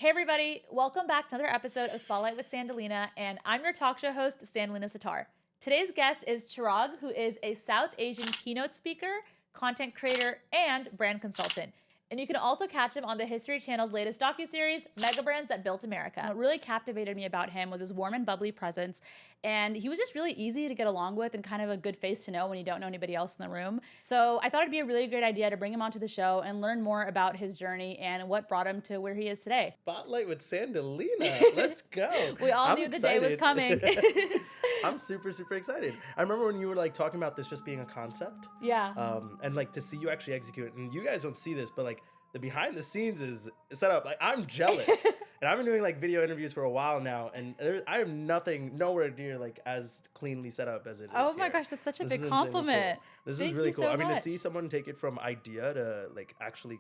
Hey everybody, welcome back to another episode of Spotlight with Sandalina, and I'm your talk show host, Sandalina Sattar. Today's guest is Chirag, who is a South Asian keynote speaker, content creator, and brand consultant. And you can also catch him on the History Channel's latest docuseries, Mega Brands That Built America. What really captivated me about him was his warm and bubbly presence, and he was just really easy to get along with and kind of a good face to know when you don't know anybody else in the room. So I thought it'd be a really great idea to bring him onto the show and learn more about his journey and what brought him to where he is today. Spotlight with Sandalina. Let's go. We all knew the day was coming. I'm super excited. I remember when you were like talking about this just being a concept. Yeah. And like to see you actually execute it. And you guys don't see this, but like the behind the scenes is set up. Like I'm jealous. And I've been doing like video interviews for a while now, and I have nowhere near like as cleanly set up as it is. Oh my here. gosh, that's such a This big is compliment. cool. This Thank is really you cool. so I mean, to much. see someone take it from idea to like actually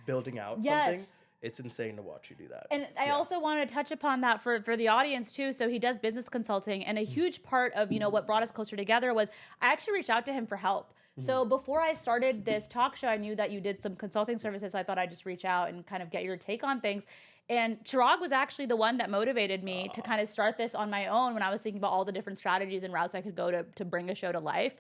building out Yes. something, it's insane to watch you do that. And I also want to touch upon that for the audience too. So he does business consulting, and a huge part of, what brought us closer together was I actually reached out to him for help. So before I started this talk show, I knew that you did some consulting services. So I thought I'd just reach out and kind of get your take on things. And Chirag was actually the one that motivated me to kind of start this on my own when I was thinking about all the different strategies and routes I could go to bring a show to life.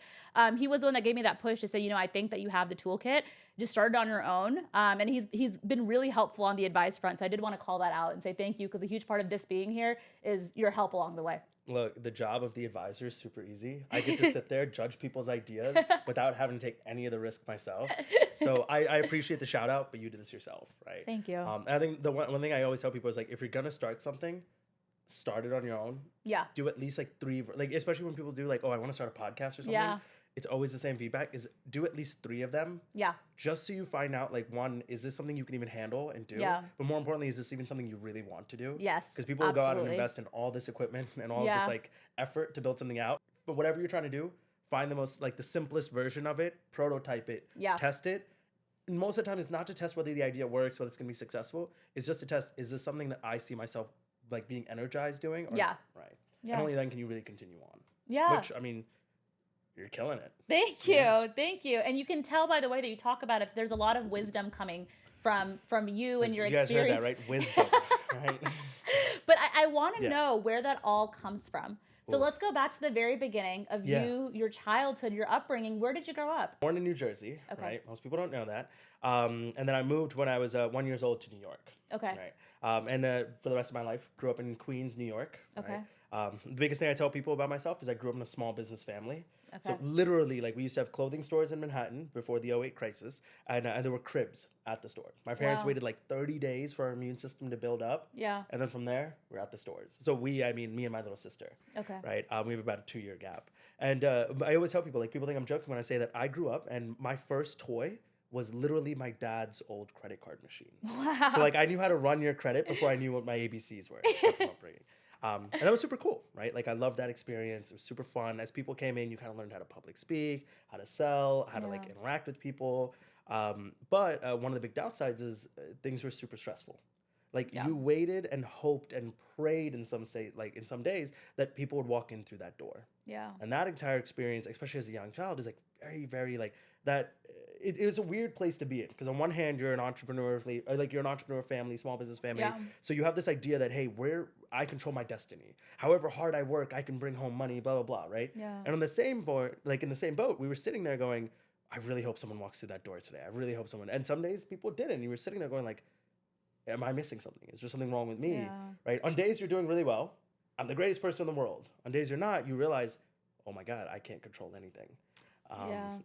He was the one that gave me that push to say, I think that you have the toolkit. Just start it on your own. And he's been really helpful on the advice front. So I did want to call that out and say thank you, because a huge part of this being here is your help along the way. Look, the job of the advisor is super easy. I get to sit there, judge people's ideas without having to take any of the risk myself. So I appreciate the shout out, but you did this yourself, right? Thank you. And I think the one thing I always tell people is like, if you're going to start something, start it on your own. Yeah. Do at least like 3, like especially when people do like, oh, I want to start a podcast or something. Yeah. It's always the same feedback is do at least 3 of them. Yeah. Just so you find out like, one, is this something you can even handle and do? Yeah. But more importantly, is this even something you really want to do? Yes. Because people will go out and absolutely. invest in all this equipment and all this like effort to build something out. But whatever you're trying to do, find the most like the simplest version of it, prototype it, test it. And most of the time, it's not to test whether the idea works, whether it's going to be successful. It's just to test, is this something that I see myself like being energized doing? Or not? Right. Yeah. And only then can you really continue on. Yeah. Which, I mean, you're killing it. Thank you. Thank you. And you can tell by the way that you talk about it, there's a lot of wisdom coming from you and your you experience. You guys heard that, right? Wisdom, right? But I want to know where that all comes from. So Ooh. let's go back to the very beginning of you, your childhood, your upbringing. Where did you grow up? Born in New Jersey, right? Most people don't know that. And then I moved when I was 1 year old to New York. Okay. Right. And for the rest of my life, grew up in Queens, New York. Okay. Right? The biggest thing I tell people about myself is I grew up in a small business family. Okay. So literally, like we used to have clothing stores in Manhattan before the 2008 crisis, and there were cribs at the store. My parents waited like 30 days for our immune system to build up. Yeah. And then from there, we're at the stores. So me and my little sister. Okay. Right. We have about a 2-year gap. And I always tell people, like people think I'm joking when I say that I grew up and my first toy was literally my dad's old credit card machine. Wow. So like I knew how to run your credit before I knew what my ABCs were. And that was super cool, right? Like I loved that experience. It was super fun. As people came in, you kind of learned how to public speak, how to sell, how to like interact with people. But one of the big downsides is things were super stressful. Like you waited and hoped and prayed in some days that people would walk in through that door. Yeah. And that entire experience, especially as a young child, is like very, very like that. It was a weird place to be in because on one hand you're an entrepreneur, you're an entrepreneur family, small business family. Yeah. So you have this idea that hey, I control my destiny. However hard I work, I can bring home money. Blah blah blah. Right. Yeah. And on the same boat, like in the same boat, we were sitting there going, I really hope someone walks through that door today. I really hope someone. And some days people didn't. You were sitting there going like, am I missing something? Is there something wrong with me? Yeah. Right. On days you're doing really well, I'm the greatest person in the world. On days you're not, you realize, oh my God, I can't control anything.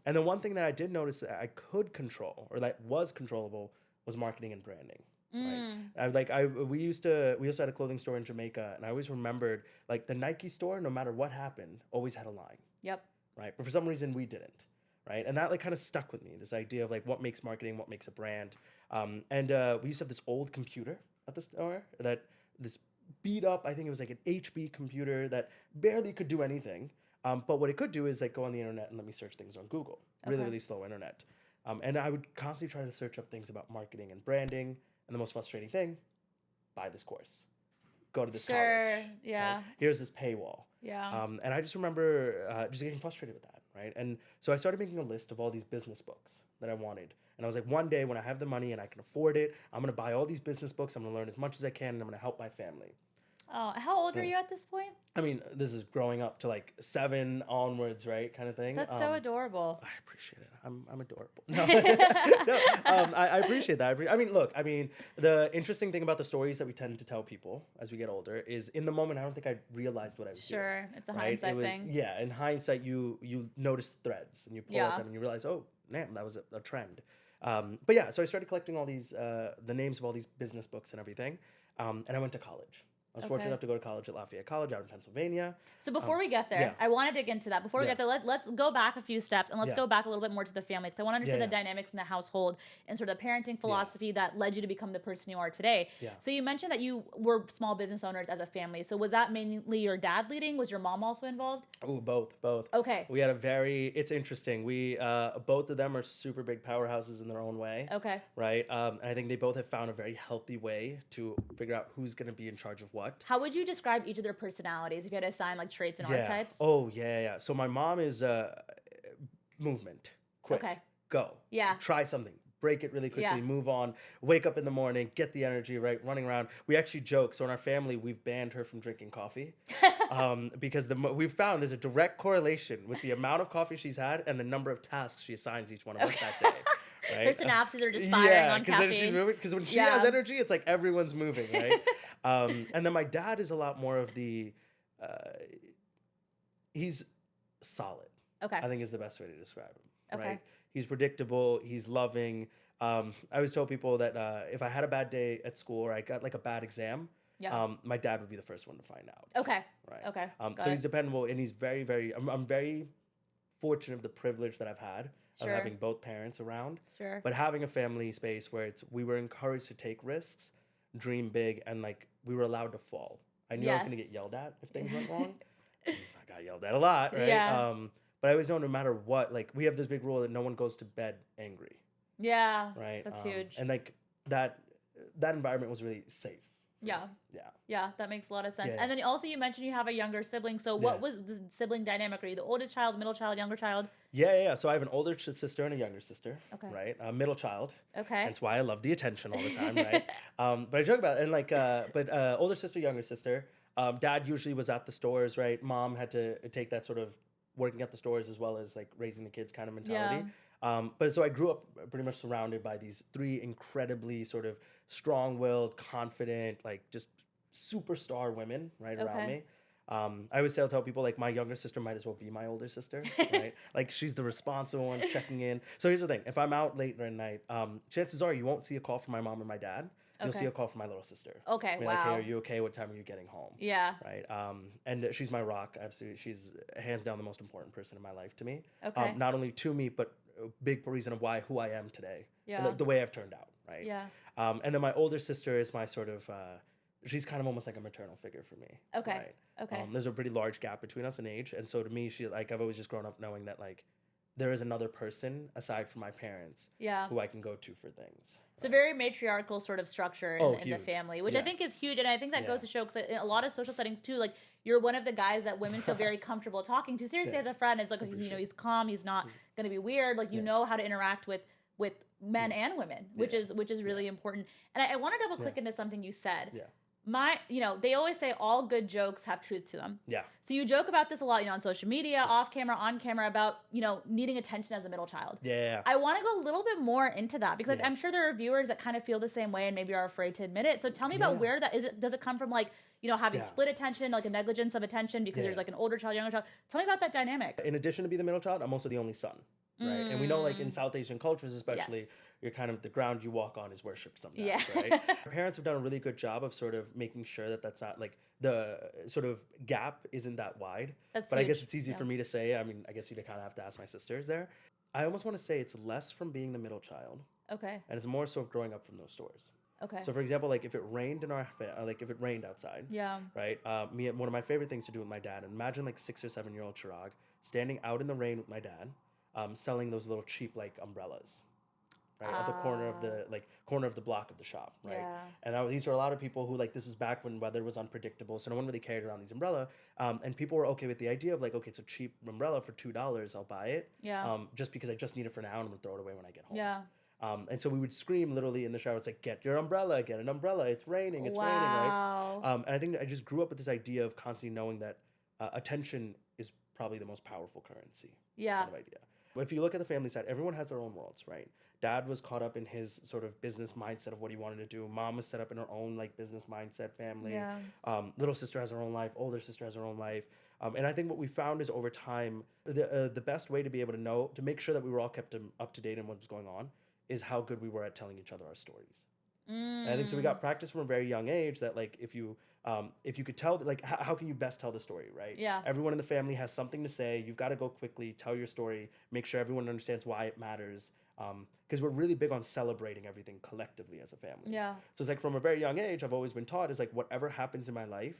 And the one thing that I did notice that I could control or that was controllable was marketing and branding. Right? We also had a clothing store in Jamaica, and I always remembered like the Nike store, no matter what happened, always had a line. Yep. Right. But for some reason we didn't. Right. And that like kind of stuck with me, this idea of like what makes marketing, what makes a brand. We used to have this old computer at the store this beat up, I think it was like an HP computer that barely could do anything. But what it could do is like go on the internet and let me search things on Google. Really, really slow internet. And I would constantly try to search up things about marketing and branding. And the most frustrating thing, buy this course. Go to this college. Yeah. Right? Here's this paywall. Yeah. And I just remember just getting frustrated with that, right? And so I started making a list of all these business books that I wanted. And I was like, one day when I have the money and I can afford it, I'm going to buy all these business books. I'm going to learn as much as I can, and I'm going to help my family. Oh, how old were you at this point? I mean, this is growing up to like 7 onwards, right? Kind of thing. That's so adorable. I appreciate it. I'm adorable. No, I appreciate that. I mean, look, the interesting thing about the stories that we tend to tell people as we get older is in the moment, I don't think I realized what I was doing. Sure, it's a hindsight thing. Yeah, in hindsight, you notice threads and you pull at them and you realize, oh, damn, that was a trend. But yeah, so I started collecting all these, the names of all these business books and everything, and I went to college. I was fortunate enough to go to college at Lafayette College out in Pennsylvania. So before we get there, I want to dig into that. Before we get there, let's go back a few steps and let's go back a little bit more to the family, because I want to understand the dynamics in the household and sort of the parenting philosophy that led you to become the person you are today. Yeah. So you mentioned that you were small business owners as a family. So was that mainly your dad leading? Was your mom also involved? Oh, both. Okay. We had it's interesting. We, both of them are super big powerhouses in their own way. Okay. Right? And I think they both have found a very healthy way to figure out who's going to be in charge of what. How would you describe each of their personalities if you had to assign like traits and archetypes? Oh, yeah. So my mom is movement. Quick. Okay. Go. Yeah. Try something. Break it really quickly. Move on. Wake up in the morning. Get the energy right. Running around. We actually joke. So in our family, we've banned her from drinking coffee because we've found there's a direct correlation with the amount of coffee she's had and the number of tasks she assigns each one of us that day. Right? Her synapses are just firing on caffeine. Then she's moving. Because when she has energy, it's like everyone's moving, right? And then my dad is a lot more of the, he's solid. Okay. I think is the best way to describe him. Okay. Right? He's predictable. He's loving. I always tell people that if I had a bad day at school or I got like a bad exam, my dad would be the first one to find out. Okay. Right. Okay. So he's dependable and he's very, very. I'm very fortunate of the privilege that I've had of having both parents around. Sure. But having a family space where we were encouraged to take risks, dream big, and like we were allowed to fall. I knew I was going to get yelled at if things went wrong. I got yelled at a lot, right? Yeah. But I always know no matter what, like we have this big rule that no one goes to bed angry. Yeah. Right. That's huge. And like that environment was really safe. Yeah. Yeah. Yeah, that makes a lot of sense. Yeah. And then also you mentioned you have a younger sibling. So what was the sibling dynamic? Are you the oldest child, middle child, younger child? Yeah. So I have an older sister and a younger sister. Okay. Right. Middle child. Okay. That's why I love the attention all the time, right? But I joke about it. And like, older sister, younger sister. Dad usually was at the stores, right? Mom had to take that sort of working at the stores as well as like raising the kids kind of mentality. Yeah. But so I grew up pretty much surrounded by these 3 incredibly sort of strong-willed, confident, like just superstar women right around me. I always tell people like my younger sister might as well be my older sister, right? Like she's the responsible one checking in. So here's the thing. If I'm out late at night, chances are you won't see a call from my mom or my dad. You'll see a call from my little sister. Okay, wow. Like, hey, are you okay? What time are you getting home? Yeah. Right. And she's my rock. Absolutely. She's hands down the most important person in my life to me. Okay. Not only to me, but a big reason of who I am today. Yeah. The way I've turned out. Right. Yeah. And then my older sister is my sort of, she's kind of almost like a maternal figure for me. Okay. Right? Okay. There's a pretty large gap between us in age. And so to me, I've always just grown up knowing that like, there is another person aside from my parents who I can go to for things. So very matriarchal sort of structure in the family, which I think is huge. And I think that goes to show, because in a lot of social settings too, like you're one of the guys that women feel very comfortable talking to. Seriously, as a friend, it's like, he's calm. He's not going to be weird. Like, you know how to interact with men and women, which is really important. And I want to double click into something you said. Yeah. They always say all good jokes have truth to them. Yeah. So you joke about this a lot, on social media, off camera, on camera, about, needing attention as a middle child. Yeah. I want to go a little bit more into that because I'm sure there are viewers that kind of feel the same way and maybe are afraid to admit it. So tell me about where that is. Does it come from like, having split attention, like a negligence of attention because there's like an older child, younger child? Tell me about that dynamic. In addition to being the middle child, I'm also the only son. Right. And we know like in South Asian cultures, especially, you're kind of the ground you walk on is worshipped sometimes, right? Our parents have done a really good job of sort of making sure that that's not like the sort of gap isn't that wide. But huge. I guess it's easy for me to say. I mean, I guess you'd kind of have to ask my sisters there. I almost want to say it's less from being the middle child. Okay. And it's more so of growing up from those stores. Okay. So for example, like if it rained if it rained outside. Yeah. Right. One of my favorite things to do with my dad. And imagine like 6 or 7 year old Chirag standing out in the rain with my dad, selling those little cheap like umbrellas. Right, at the corner of the block of the shop, right? Yeah. And these are a lot of people who this is back when weather was unpredictable, so no one really carried around these umbrella. And people were okay with the idea of okay, it's a cheap umbrella for $2, I'll buy it. Yeah. Just because I just need it for now and I'm gonna throw it away when I get home. Yeah. And so we would scream literally in the shower. It's like, get your umbrella, get an umbrella. It's raining, right? Wow. And I think I just grew up with this idea of constantly knowing that attention is probably the most powerful currency Yeah. kind of idea. But if you look at the family side, everyone has their own worlds, right? Dad was caught up in his sort of business mindset of what he wanted to do. Mom was set up in her own like business mindset family. Yeah. Little sister has her own life. Older sister has her own life. And I think what we found is over time, the best way to be able to know, to make sure that we were all kept up to date on what was going on, is how good we were at telling each other our stories. And I think so we got practice from a very young age that like if you could tell, like how can you best tell the story, right? Yeah. Everyone in the family has something to say. You've got to go quickly, tell your story, make sure everyone understands why it matters. Because we're really big on celebrating everything collectively as a family. Yeah. So it's like from a very young age, I've always been taught is like whatever happens in my life,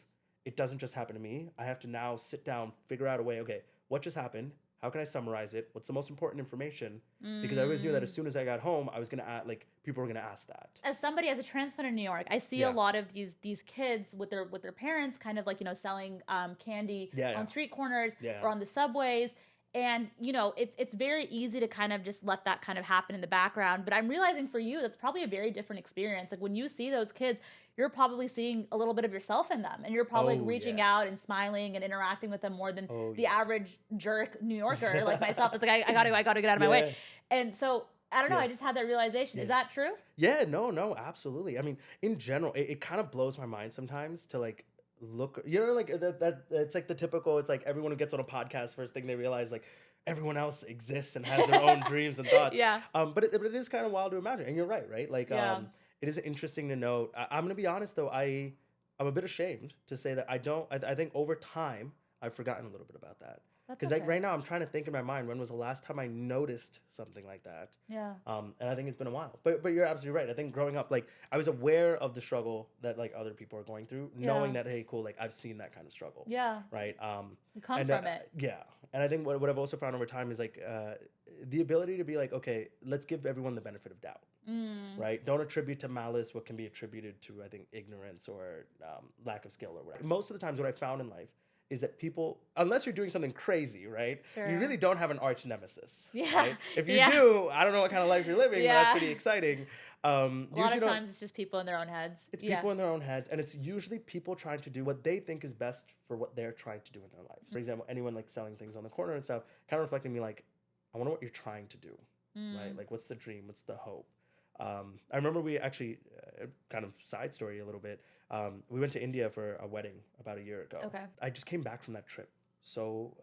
it doesn't just happen to me. I have to now sit down, figure out a way, okay, what just happened? How can I summarize it? What's the most important information? Because I always knew that as soon as I got home, I was going to people were going to ask that. As somebody, as a transplant in New York, I see a lot of these kids with their parents kind of like, selling candy on street corners or on the subways. And, it's very easy to kind of just let that kind of happen in the background. But I'm realizing for you, that's probably a very different experience. Like when you see those kids, you're probably seeing a little bit of yourself in them. And you're probably reaching out and smiling and interacting with them more than the average jerk New Yorker like myself. It's like, I gotta get out of my way. And so, I don't know, I just had that realization. Is that true? Yeah, no, absolutely. I mean, in general, it kind of blows my mind sometimes to like, look, like that it's like the typical, it's like everyone who gets on a podcast, first thing they realize like everyone else exists and has their own dreams and thoughts. But it is kind of wild to imagine, and you're right? Like it is interesting to note. I'm gonna be honest though, I'm a bit ashamed to say that I think over time I've forgotten a little bit about that. Because like right now I'm trying to think in my mind, when was the last time I noticed something like that? Yeah. And I think it's been a while. But you're absolutely right. I think growing up, like I was aware of the struggle that like other people are going through, knowing that, hey, cool, like I've seen that kind of struggle. Yeah. Right. You come from it. Yeah. And I think what I've also found over time is like the ability to be like, okay, let's give everyone the benefit of doubt. Right. Don't attribute to malice what can be attributed to, I think, ignorance or lack of skill or whatever. Most of the times what I found in life is that people, unless you're doing something crazy, right? Sure. You really don't have an arch nemesis. Yeah. Right? If you do, I don't know what kind of life you're living, but that's pretty exciting. A lot of times it's just people in their own heads. It's people in their own heads, and it's usually people trying to do what they think is best for what they're trying to do in their lives. For example, anyone like selling things on the corner and stuff, kind of reflecting me like, I wonder what you're trying to do, right? Like, what's the dream? What's the hope? I remember we actually, kind of side story a little bit, we went to India for a wedding about a year ago. Okay. I just came back from that trip. So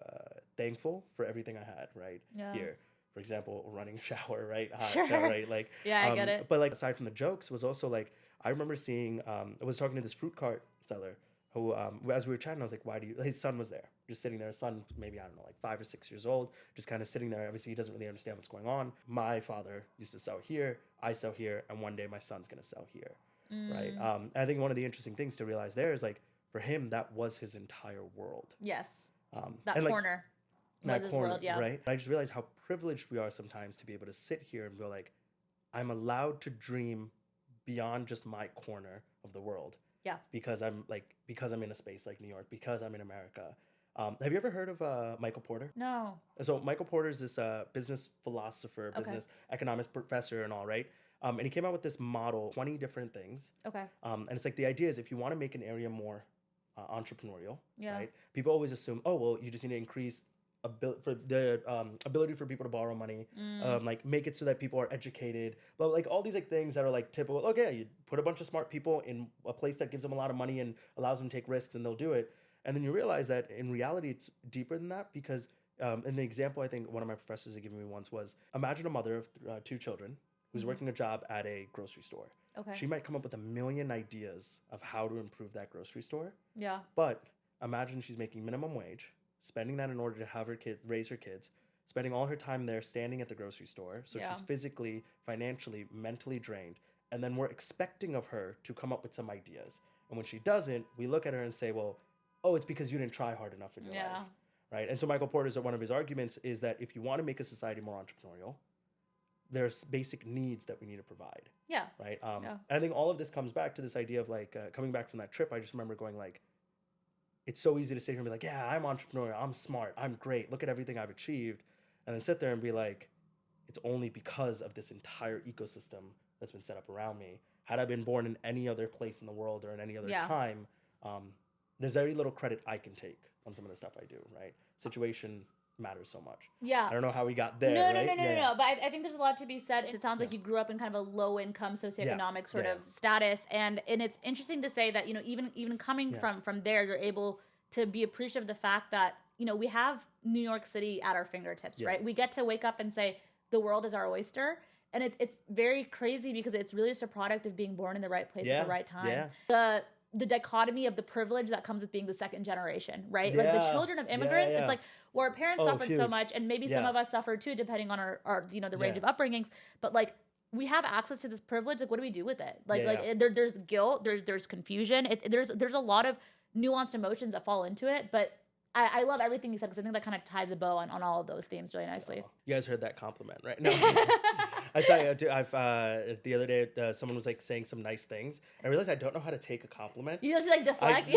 thankful for everything I had, right? Here. For example, running shower, right? Hot, right? Like, I get it. But like aside from the jokes was also like, I remember seeing, I was talking to this fruit cart seller who, as we were chatting, I was like, his son was there, just sitting there. His son, maybe, I don't know, like 5 or 6 years old, just kind of sitting there. Obviously, he doesn't really understand what's going on. My father used to sell here, I sell here, and one day my son's going to sell here. Right. And I think one of the interesting things to realize there is like for him that was his entire world. Yes. That corner was his world. Yeah. Right. And I just realized how privileged we are sometimes to be able to sit here and go like, I'm allowed to dream beyond just my corner of the world. Yeah. Because I'm in a space like New York, because I'm in America. Have you ever heard of Michael Porter? No. So Michael Porter is this business philosopher, business economics professor and all, right? And he came out with this model, 20 different things. Okay. And it's like the idea is if you want to make an area more entrepreneurial, right? People always assume, oh, well, you just need to increase ability for people to borrow money, like make it so that people are educated, but like all these like things that are like typical. Okay, you put a bunch of smart people in a place that gives them a lot of money and allows them to take risks, and they'll do it. And then you realize that in reality, it's deeper than that because in the example I think one of my professors had given me once was imagine a mother of 2 children who's working a job at a grocery store. Okay. She might come up with a million ideas of how to improve that grocery store. Yeah. But imagine she's making minimum wage, spending that in order to have her raise her kids, spending all her time there standing at the grocery store. So she's physically, financially, mentally drained. And then we're expecting of her to come up with some ideas. And when she doesn't, we look at her and say, well, oh, it's because you didn't try hard enough in your life. Right. And so Michael Porter's one of his arguments is that if you want to make a society more entrepreneurial, there's basic needs that we need to provide. Yeah. Right. And I think all of this comes back to this idea of like coming back from that trip. I just remember going like, it's so easy to sit here and be like, yeah, I'm entrepreneurial, I'm smart, I'm great, look at everything I've achieved. And then sit there and be like, it's only because of this entire ecosystem that's been set up around me. Had I been born in any other place in the world or in any other time, there's very little credit I can take on some of the stuff I do, right? Situation matters so much. Yeah. I don't know how we got there, No. But I think there's a lot to be said. It sounds like you grew up in kind of a low income socioeconomic sort of status. And it's interesting to say that, even coming from there, you're able to be appreciative of the fact that, we have New York City at our fingertips, right? We get to wake up and say, the world is our oyster. And it's very crazy because it's really just a product of being born in the right place at the right time. The dichotomy of the privilege that comes with being the second generation, right? Like the children of immigrants, it's like, well, our parents suffered so much, and maybe some of us suffered too, depending on our the range of upbringings. But like, we have access to this privilege. Like, what do we do with it? There's guilt, there's confusion. There's a lot of nuanced emotions that fall into it, but I love everything you said because I think that kind of ties a bow on all of those themes really nicely. You guys heard that compliment, right? No, I tell you, the other day someone was like saying some nice things. I realized I don't know how to take a compliment. You just like deflect.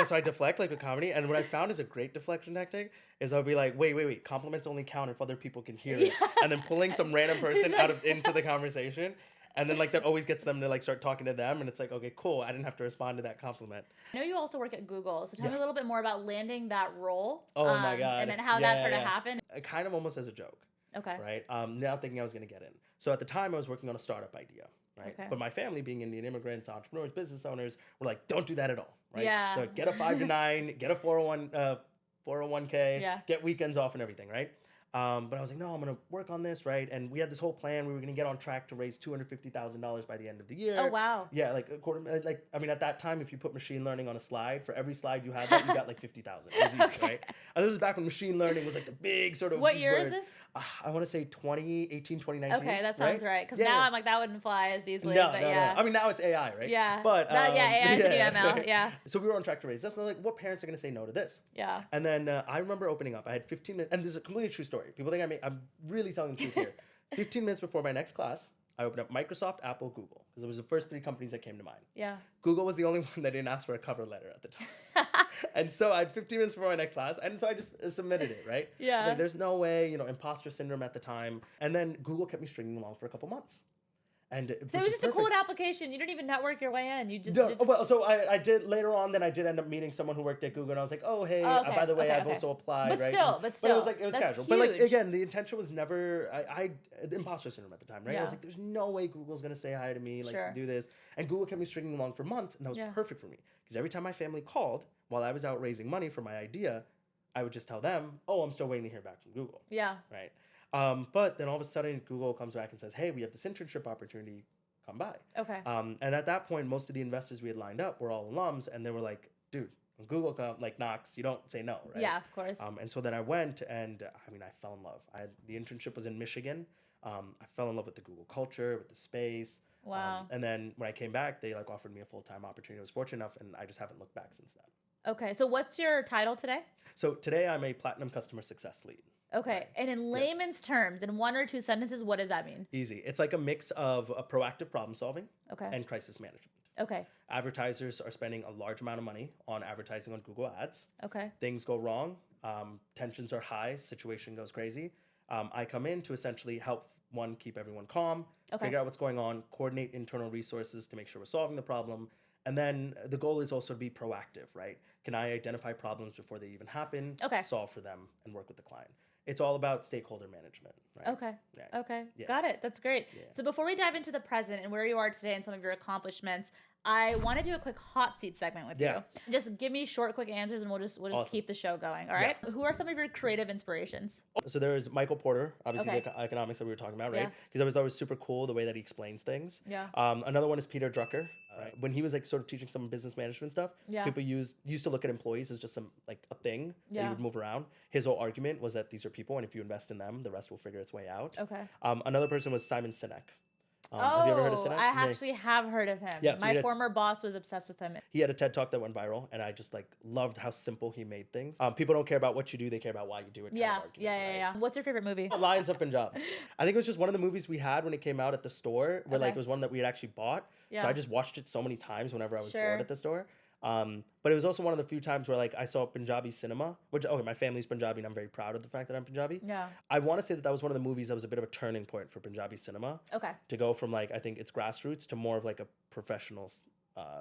So I deflect like with comedy. And what I found is a great deflection tactic is I'll be like, wait, compliments only count if other people can hear it, and then pulling some random person into the conversation. And then, like, that always gets them to, like, start talking to them. And it's like, okay, cool. I didn't have to respond to that compliment. I know you also work at Google. So tell me a little bit more about landing that role. Oh, my God. And then how that sort of happened. Kind of almost as a joke. Okay. Right? Now thinking I was going to get in. So at the time, I was working on a startup idea. Right? Okay. But my family, being Indian immigrants, entrepreneurs, business owners, were like, don't do that at all. Right? Yeah. They're like, get a 5 to 9, get a 401k, get weekends off and everything, right? But I was like, no, I'm going to work on this, right? And we had this whole plan. We were going to get on track to raise $250,000 by the end of the year. Oh, wow. Yeah, at that time, if you put machine learning on a slide, for every slide you had that, you got like 50,000. It was easy, right? And this was back when machine learning was like the big sort of What year is this? I want to say 2018, 2019. Okay, that sounds right. Because now I'm like, that wouldn't fly as easily. No. I mean, now it's AI, right? Yeah. But AI is the new ML. Yeah. So we were on track to raise this. So like, what parents are going to say no to this? Yeah. And then I remember opening up. I had 15 minutes, and this is a completely true story. People think I'm really telling the truth here. 15 minutes before my next class, I opened up Microsoft, Apple, Google, because it was the first 3 companies that came to mind. Yeah. Google was the only one that didn't ask for a cover letter at the time. And so I had 15 minutes before my next class, and so I just submitted it, right? Yeah. I was like, there's no way, imposter syndrome at the time. And then Google kept me stringing along for a couple months. And so it was just a cold application. You didn't even network your way in. You just so I did later on. Then I did end up meeting someone who worked at Google, and I was like, "Oh, hey, by the way, I've also applied." But right? still, but it was casual. Huge. But like again, the intention was never. The imposter syndrome at the time, right? Yeah. I was like, "There's no way Google's gonna say hi to me, to do this." And Google kept me stringing along for months, and that was perfect for me because every time my family called while I was out raising money for my idea, I would just tell them, "Oh, I'm still waiting to hear back from Google." Yeah. Right. But then all of a sudden, Google comes back and says, "Hey, we have this internship opportunity. Come by." Okay. And at that point, most of the investors we had lined up were all alums, and they were like, "Dude, when Google knocks, you don't say no, right?" Yeah, of course. And so then I went, and I fell in love. The internship was in Michigan. I fell in love with the Google culture, with the space. Wow. And then when I came back, they offered me a full-time opportunity. I was fortunate enough, and I just haven't looked back since then. Okay, so what's your title today? So today I'm a Platinum Customer Success Lead. Okay, right. And in layman's terms, in 1 or 2 sentences, what does that mean? Easy. It's like a mix of proactive problem solving and crisis management. Okay. Advertisers are spending a large amount of money on advertising on Google Ads. Okay. Things go wrong. Tensions are high. Situation goes crazy. I come in to essentially help, one, keep everyone calm, figure out what's going on, coordinate internal resources to make sure we're solving the problem. And then the goal is also to be proactive, right? Can I identify problems before they even happen, solve for them, and work with the client? It's all about stakeholder management, right? Okay. Yeah. Okay. Yeah. Got it. That's great. Yeah. So before we dive into the present and where you are today and some of your accomplishments, I want to do a quick hot seat segment with you. Just give me short, quick answers, and we'll just awesome. Keep the show going. All right. Yeah. Who are some of your creative inspirations? So there's Michael Porter, obviously the economics that we were talking about, right? Because I always thought it was super cool the way that he explains things. Yeah. Another one is Peter Drucker. When he was sort of teaching some business management stuff, people used to look at employees as just some a thing that you would move around. His whole argument was that these are people, and if you invest in them, the rest will figure its way out. Okay. Another person was Simon Sinek. Have you ever heard of Sinek? I actually have heard of him. So my former boss was obsessed with him. He had a TED Talk that went viral, and I just loved how simple he made things. People don't care about what you do; they care about why you do it. Yeah. What's your favorite movie? Lions of Punjab. I think it was just one of the movies we had when it came out at the store, where it was one that we had actually bought. So I just watched it so many times whenever I was bored at the store. But it was also one of the few times where like I saw Punjabi cinema, which, okay, my family's Punjabi and I'm very proud of the fact that I'm Punjabi. Yeah. I want to say that that was one of the movies that was a bit of a turning point for Punjabi cinema. Okay. To go from like, I think it's grassroots to more of like a professional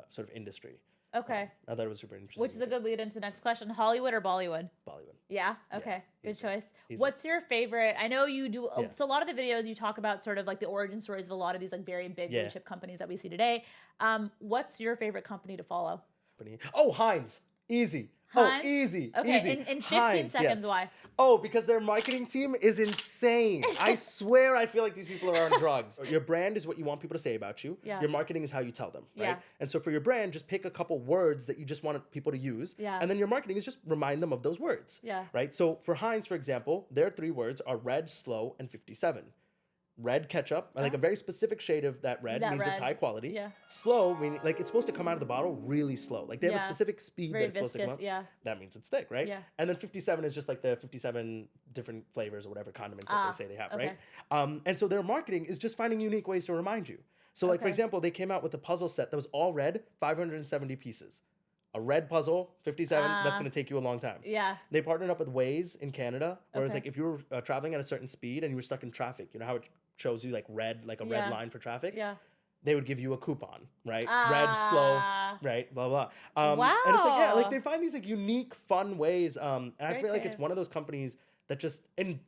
sort of industry. Okay. I thought it was super interesting. Which is a good lead into the next question. Hollywood or Bollywood? Bollywood. Yeah. Okay. Good easy. choice. Easy. What's your favorite? I know you do. Yeah. So a lot of the videos you talk about sort of like the origin stories of a lot of these like very big blue chip companies that we see today. What's your favorite company to follow? Oh, Heinz. Easy. Heinz? Oh, easy. Okay. Easy. In 15 Heinz, seconds, yes. why? Oh, because their marketing team is insane. I swear I feel like these people are on drugs. Your brand is what you want people to say about you. Yeah. Your marketing is how you tell them, right? Yeah. And so for your brand, just pick a couple words that you just want people to use. Yeah. And then your marketing is just remind them of those words. Yeah. Right? So for Heinz, for example, their 3 words are red, slow, and 57. Red ketchup, like a very specific shade of that red means it's high quality. Yeah. Slow, meaning like it's supposed to come out of the bottle really slow. Like they have a specific speed Very that it's supposed to come out. Yeah. That means it's thick, right? Yeah. And then 57 is just like the 57 different flavors or whatever condiments that they say they have, okay. right? And so their marketing is just finding unique ways to remind you. So like, for example, they came out with a puzzle set that was all red, 570 pieces. A red puzzle, 57, that's going to take you a long time. Yeah. They partnered up with Waze in Canada, whereas Okay. like if you were traveling at a certain speed and you were stuck in traffic, you know how it shows you like red, like a red line for traffic? Yeah. They would give you a coupon, right? Red, slow, right? Blah, blah. Wow. And it's like, yeah, like they find these like unique, fun ways. And I Very feel like it's creative. one of those companies that just in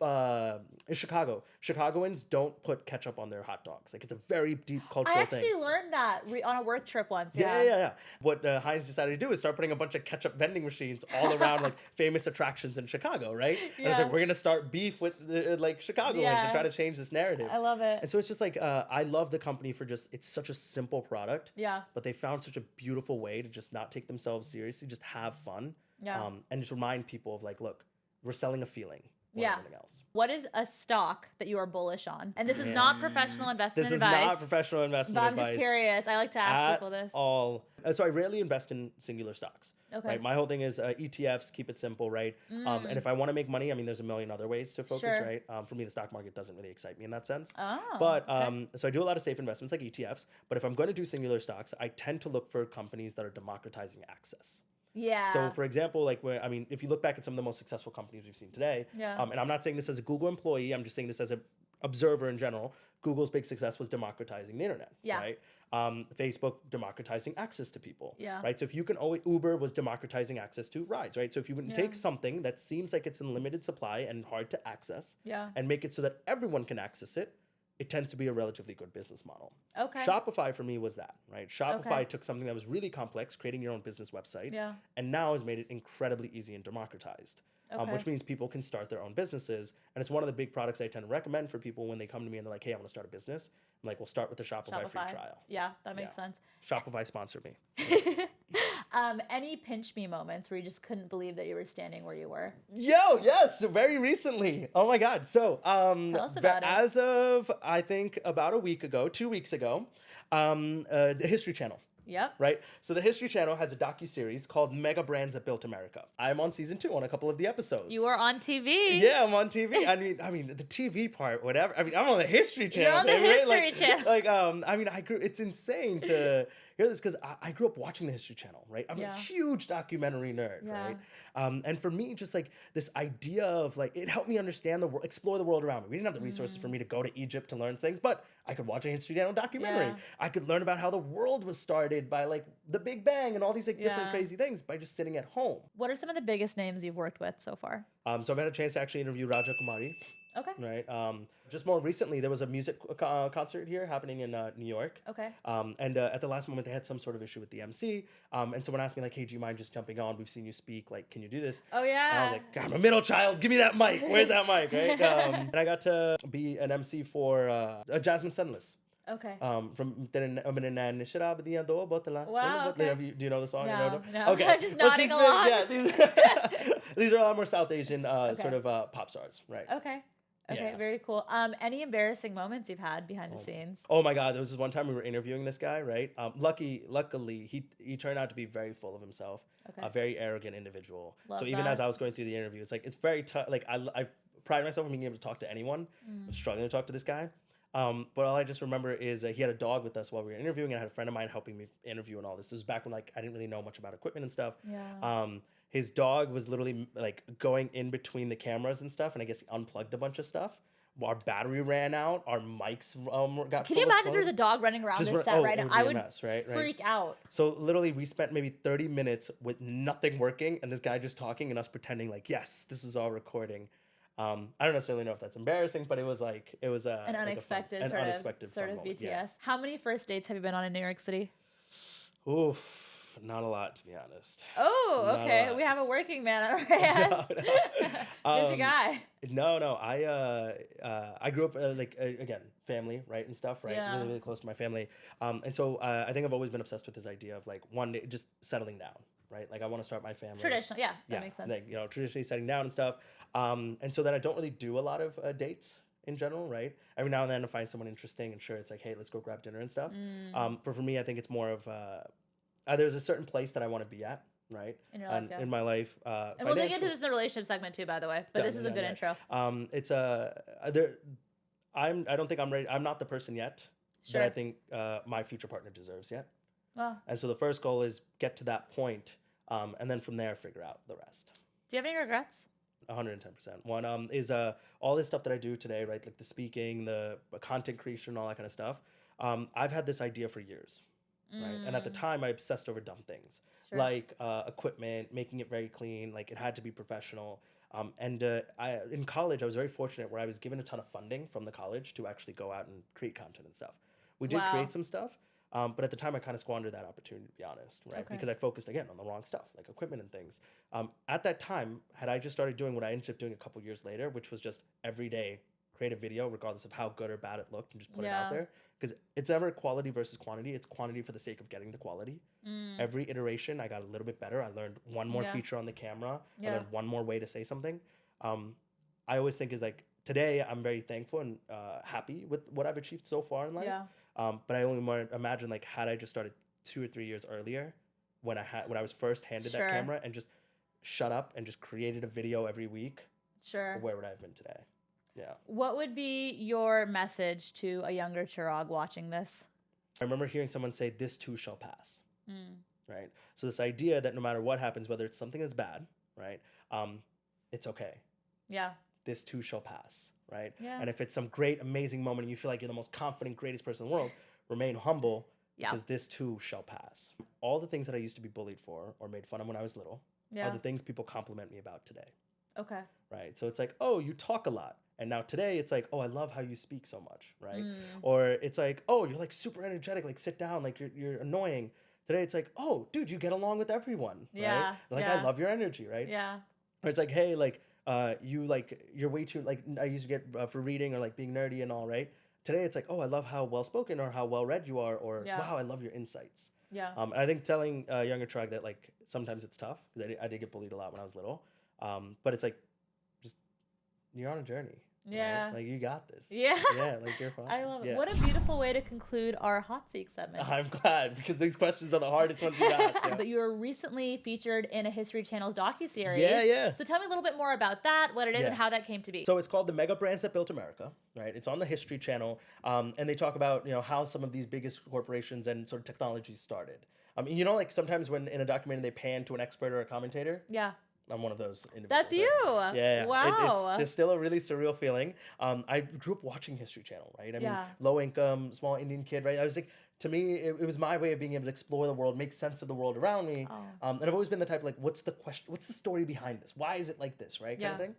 Chicago, Chicagoans don't put ketchup on their hot dogs. Like it's a very deep cultural I thing. actually learned that on a work trip once. Yeah. What Heinz decided to do is start putting a bunch of ketchup vending machines all around like famous attractions in Chicago, right? And it's like, we're going to start beef with like Chicagoans and try to change this narrative. I love it. And so it's just like, I love the company for just, it's such a simple product. Yeah. But they found such a beautiful way to just not take themselves seriously, just have fun. Yeah. And just remind people of like, look, we're selling a feeling. More than anything else. What is a stock that you are bullish on? And this is not professional investment This is advice. not professional investment but I'm advice. just curious. I like to ask people this. All. So I rarely invest in singular stocks. Okay. Right? My whole thing is ETFs, keep it simple, right? And if I want to make money, I mean, there's a million other ways to focus, Sure. right? For me, the stock market doesn't really excite me in that sense. Oh, but so I do a lot of safe investments like ETFs. But if I'm going to do singular stocks, I tend to look for companies that are democratizing access. Yeah. So, for example, like if you look back at some of the most successful companies we've seen today, and I'm not saying this as a Google employee, I'm just saying this as an observer in general. Google's big success was democratizing the internet, right? Facebook democratizing access to people, right? So if you can always, Uber was democratizing access to rides, right? So if you can take something that seems like it's in limited supply and hard to access, and make it so that everyone can access it, it tends to be a relatively good business model. Okay. Shopify for me was that, right? Shopify took something that was really complex, creating your own business website, and now has made it incredibly easy and democratized, which means people can start their own businesses. And it's one of the big products I tend to recommend for people when they come to me and they're like, hey, I want to start a business. I'm like, we'll start with the Shopify free trial. Yeah, that makes sense. Shopify sponsor me. Any pinch me moments where you just couldn't believe that you were standing where you were? Yo, yes, very recently. Oh my God. So, Tell us about it. As of, I think about 2 weeks ago, the History Channel. Yep. Right? So the History Channel has a docuseries called Mega Brands That Built America. I'm on season 2 on a couple of the episodes. You are on TV. Yeah, I'm on TV. I mean, the TV part, whatever. I mean, I'm on the History Channel. You're on the History Channel. Like, I mean, it's insane to hear this because I grew up watching the History Channel, right? I'm a huge documentary nerd, right? And for me, just like this idea of like, it helped me understand the world, explore the world around me. We didn't have the resources for me to go to Egypt to learn things, but I could watch a History Channel documentary. I could learn about how the world was started by like the Big Bang and all these like different crazy things by just sitting at home. What are some of the biggest names you've worked with so far? So I've had a chance to actually interview Raja Kumari. Okay. Right. Just more recently, there was a music concert here happening in New York. Okay. And at the last moment, they had some sort of issue with the MC. And someone asked me like, "Hey, do you mind just jumping on? We've seen you speak. Like, can you do this?" Oh yeah. And I was like, "God, I'm a middle child. Give me that mic. Where's that mic?" Right. And I got to be an MC for Jasmine Senless. Okay. From Wow, okay. Do you know the song? No, You know no. Okay. I'm just nodding along. Yeah, these are a lot more South Asian sort of pop stars, right? Okay. Okay, very cool. Any embarrassing moments you've had behind the scenes? Oh my God, there was this one time we were interviewing this guy, right? Luckily, he turned out to be very full of himself, a very arrogant individual. Love so even that. as I was going through the interview, it's like it's very tough. Like I pride myself on being able to talk to anyone. I'm struggling to talk to this guy. But all I just remember is he had a dog with us while we were interviewing, and I had a friend of mine helping me interview and all this. This was back when like I didn't really know much about equipment and stuff. Yeah. His dog was literally like going in between the cameras and stuff, and I guess he unplugged a bunch of stuff. Our battery ran out. Our mics got. Can you imagine if there's a dog running around this set right now? I would mess, right? freak out. So literally, we spent maybe 30 minutes with nothing working, and this guy just talking, and us pretending like, yes, this is all recording. I don't necessarily know if that's embarrassing, but it was an unexpected sort of BTS. Yeah. How many first dates have you been on in New York City? Oof. Not a lot, to be honest. Oh, okay. We have a working man on our hands. Busy guy. No. I grew up again, family, right, and stuff, right. Yeah. Really, really close to my family. And so I think I've always been obsessed with this idea of like one day just settling down, right. Like I want to start my family. Traditional, yeah, that makes sense. Like traditionally settling down and stuff. And so then I don't really do a lot of dates in general, right. Every now and then I find someone interesting, and sure, it's like, hey, let's go grab dinner and stuff. But for me, I think it's more of there's a certain place that I want to be at, right? In your life, yeah. In my life. And we'll dig into this in the relationship segment too, by the way. But this is a good intro. It's I don't think I'm ready. I'm not the person yet that I think my future partner deserves yet. Well. And so the first goal is get to that point, and then from there figure out the rest. Do you have any regrets? 110%. One is all this stuff that I do today, right? Like the speaking, the content creation, all that kind of stuff. I've had this idea for years. Right. And at the time, I obsessed over dumb things like equipment, making it very clean. Like it had to be professional. In college, I was very fortunate where I was given a ton of funding from the college to actually go out and create content and stuff. We did create some stuff, but at the time, I kind of squandered that opportunity, to be honest, right? Okay. Because I focused again on the wrong stuff, like equipment and things. At that time, had I just started doing what I ended up doing a couple years later, which was just every day create a video, regardless of how good or bad it looked, and just put it out there. Because it's never quality versus quantity. It's quantity for the sake of getting the quality. Every iteration, I got a little bit better. I learned one more feature on the camera. I learned one more way to say something. I always think is like, today, I'm very thankful and happy with what I've achieved so far in life. Yeah. But I only want to imagine, like, had I just started 2 or 3 years earlier, when I was first handed that camera and just shut up and just created a video every week, where would I have been today? Yeah. What would be your message to a younger Chirag watching this? I remember hearing someone say, "This too shall pass." Right? So this idea that no matter what happens, whether it's something that's bad, right, it's okay. Yeah. This too shall pass, right? Yeah. And if it's some great, amazing moment and you feel like you're the most confident, greatest person in the world, remain humble, because this too shall pass. All the things that I used to be bullied for or made fun of when I was little are the things people compliment me about today. Okay. Right? So it's like, oh, you talk a lot. And now today it's like, oh, I love how you speak so much, right? Or it's like, oh, you're like super energetic, like sit down, like you're annoying. Today it's like, oh, dude, you get along with everyone, right? Like I love your energy, right? Yeah. Or it's like, hey, like you're way too, like I used to get for reading or like being nerdy and all, right? Today it's like, oh, I love how well spoken or how well read you are, or wow, I love your insights. Yeah. And I think telling younger Chirag that like sometimes it's tough, because I did get bullied a lot when I was little, but it's like, just you're on a journey. Yeah. Right? Like, you got this. Yeah. Yeah, like, you're fine. I love it. What a beautiful way to conclude our hot seat segment. I'm glad, because these questions are the hardest ones to ask. Yeah. But you were recently featured in a History Channel's docuseries. Yeah. So tell me a little bit more about that, what it is, and how that came to be. So it's called The Mega Brands That Built America, right? It's on the History Channel, and they talk about, how some of these biggest corporations and sort of technologies started. Like sometimes when in a documentary they pan to an expert or a commentator. Yeah. I'm one of those individuals. That's you. Right? Yeah. Wow. It's still a really surreal feeling. I grew up watching History Channel, right? I mean, low income, small Indian kid, right? I was like, to me, it was my way of being able to explore the world, make sense of the world around me. And I've always been the type of like, what's the question? What's the story behind this? Why is it like this, right? Kind of thing.